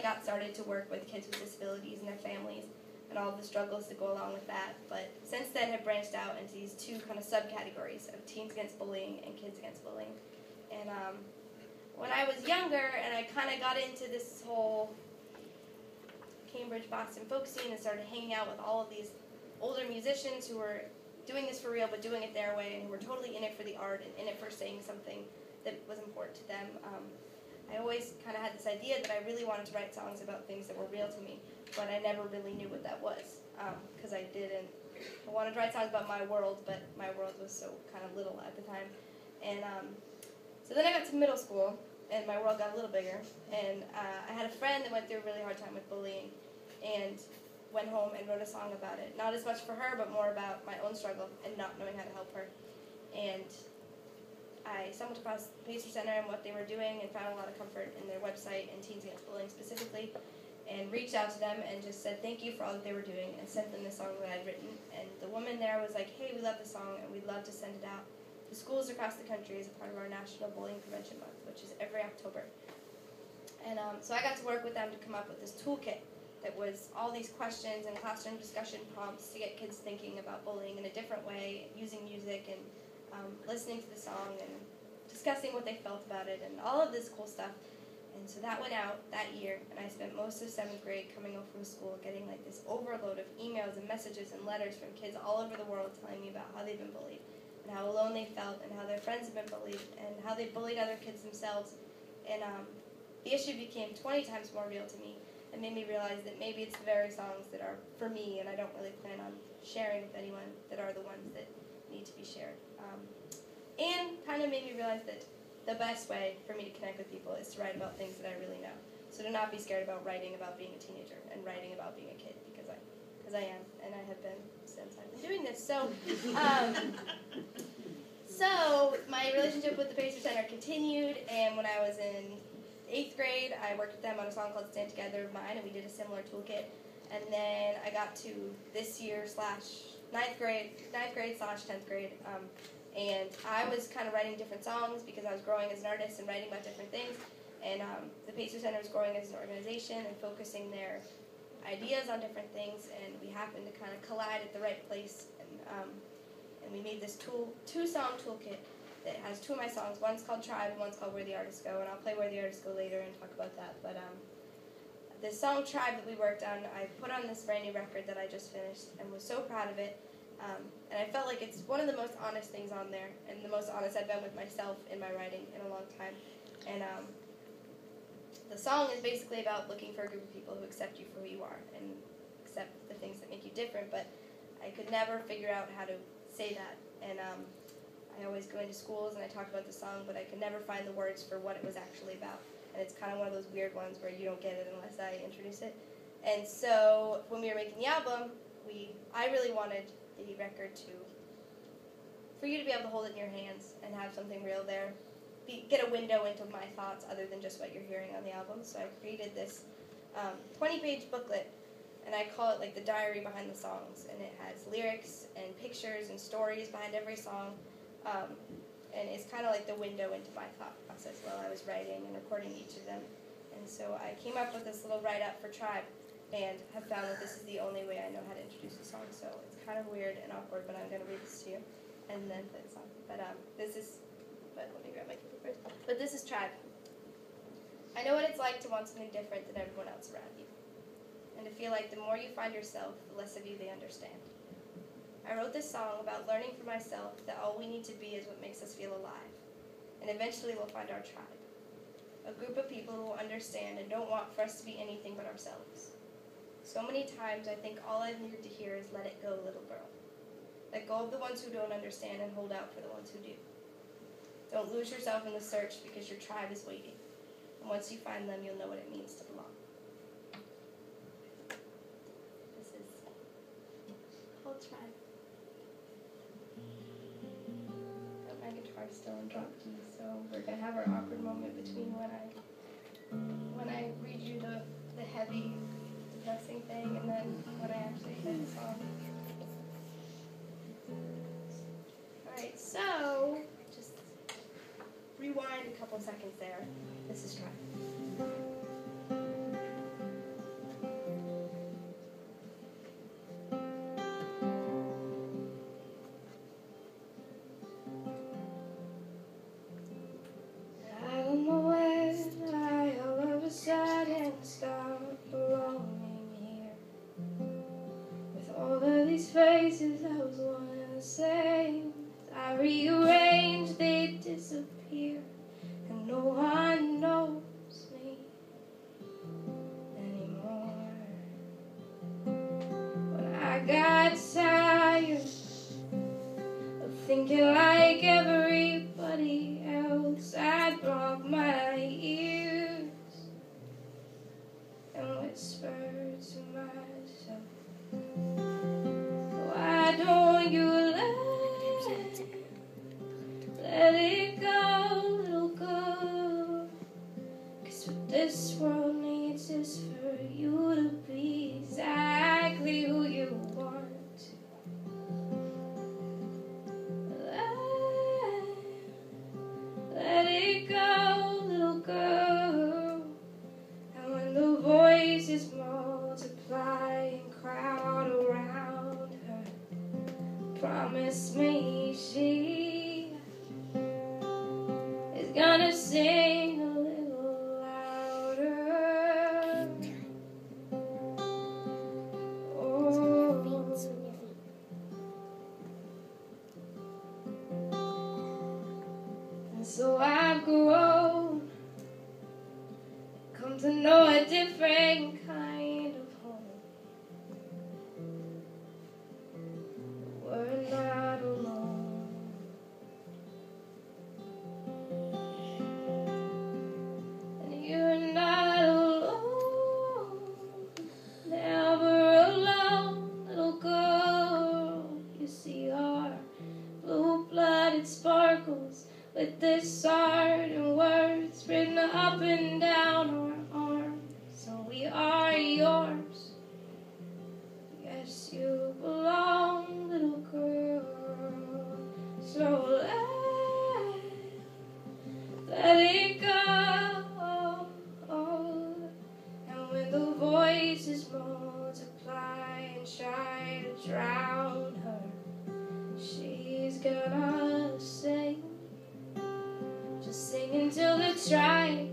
I got started to work with kids with disabilities and their families and all the struggles that go along with that. But since then, I've branched out into these two kind of subcategories of teens against bullying and kids against bullying. And when I was younger and I kind of got into this whole Cambridge, Boston folk scene and started hanging out with all of these older musicians who were doing this for real but doing it their way and who were totally in it for the art and in it for saying something that was important to them, I always kind of had this idea that I really wanted to write songs about things that were real to me, but I never really knew what that was, because I wanted to write songs about my world, but my world was so kind of little at the time. And so then I got to middle school, and my world got a little bigger, and I had a friend that went through a really hard time with bullying, and went home and wrote a song about it. Not as much for her, but more about my own struggle and not knowing how to help her. And I stumbled across the Pacer Center and what they were doing and found a lot of comfort in their website and Teens Against Bullying specifically, and reached out to them and just said thank you for all that they were doing and sent them the song that I'd written. And the woman there was like, hey, we love the song and we'd love to send it out to schools across the country as a part of our National Bullying Prevention Month, which is every October. And so I got to work with them to come up with this toolkit that was all these questions and classroom discussion prompts to get kids thinking about bullying in a different way, using music and listening to the song and discussing what they felt about it and all of this cool stuff. And so that went out that year, and I spent most of 7th grade coming home from school getting like this overload of emails and messages and letters from kids all over the world telling me about how they've been bullied and how alone they felt and how their friends have been bullied and how they bullied other kids themselves. And the issue became 20 times more real to me and made me realize that maybe it's the very songs that are for me and I don't really plan on sharing with anyone that are the ones that need to be shared. And kind of made me realize that the best way for me to connect with people is to write about things that I really know. So to not be scared about writing about being a teenager and writing about being a kid, because I am, and I have been since I've been doing this. So, so my relationship with the Pacer Center continued, and when I was in 8th grade, I worked with them on a song called Stand Together of mine, and we did a similar toolkit. And then I got to this year / 9th grade / 10th grade, and I was kind of writing different songs because I was growing as an artist and writing about different things. And the Pacer Center was growing as an organization and focusing their ideas on different things, and we happened to kind of collide at the right place. And we made this two-song toolkit that has 2 of my songs. One's called Tribe and one's called Where the Artists Go, and I'll play Where the Artists Go later and talk about that. But the song Tribe that we worked on, I put on this brand new record that I just finished and was so proud of it. And I felt like it's one of the most honest things on there, and the most honest I've been with myself in my writing in a long time. And the song is basically about looking for a group of people who accept you for who you are and accept the things that make you different, but I could never figure out how to say that. And I always go into schools and I talk about the song, but I could never find the words for what it was actually about. And it's kind of one of those weird ones where you don't get it unless I introduce it. And so when we were making the album, I really wanted the record for you to be able to hold it in your hands and have something real there. Get a window into my thoughts other than just what you're hearing on the album. So I created this 20-page booklet, and I call it like the diary behind the songs. And it has lyrics and pictures and stories behind every song. And it's kind of like the window into my thought process while I was writing and recording each of them. And so I came up with this little write-up for Tribe, and have found that this is the only way I know how to introduce a song. So it's kind of weird and awkward, but I'm going to read this to you and then play the song. But let me grab my paper first. But this is Tribe. I know what it's like to want something different than everyone else around you, and to feel like the more you find yourself, the less of you they understand. I wrote this song about learning for myself that all we need to be is what makes us feel alive, and eventually we'll find our tribe, a group of people who will understand and don't want for us to be anything but ourselves. So many times I think all I've needed to hear is let it go, little girl. Let go of the ones who don't understand and hold out for the ones who do. Don't lose yourself in the search because your tribe is waiting. And once you find them, you'll know what it means to belong. This is called Tribe. Got my guitar still in drop key, so we're going to have our awkward moment between when I read you the heavy, depressing thing and then when I actually play the song. Alright, so just rewind a couple seconds there. This is Tribe. can't stop belonging here. With all of these faces I was one and the same, as I rearrange, they disappear, and no one knows me anymore. When I got tired of thinking like everybody else, I'd block my ears and whisper to myself, why don't you let it go, little girl? 'Cause what this world needs is for you to be exactly who you want. Let it go, little girl. And when the voices multiply and crowd around her, promise me she is gonna sing a little louder. Oh. And so I've grown, come to know a different kind of home. We're not alone. And you're not alone, never alone, little girl. You see our blue-blooded sparkles with this art and words written up and down our arms. So we are yours. Yes, you belong, little girl. So let it go. And when the voices multiply and try to drown her, she's gonna sing. Just sing until it's right.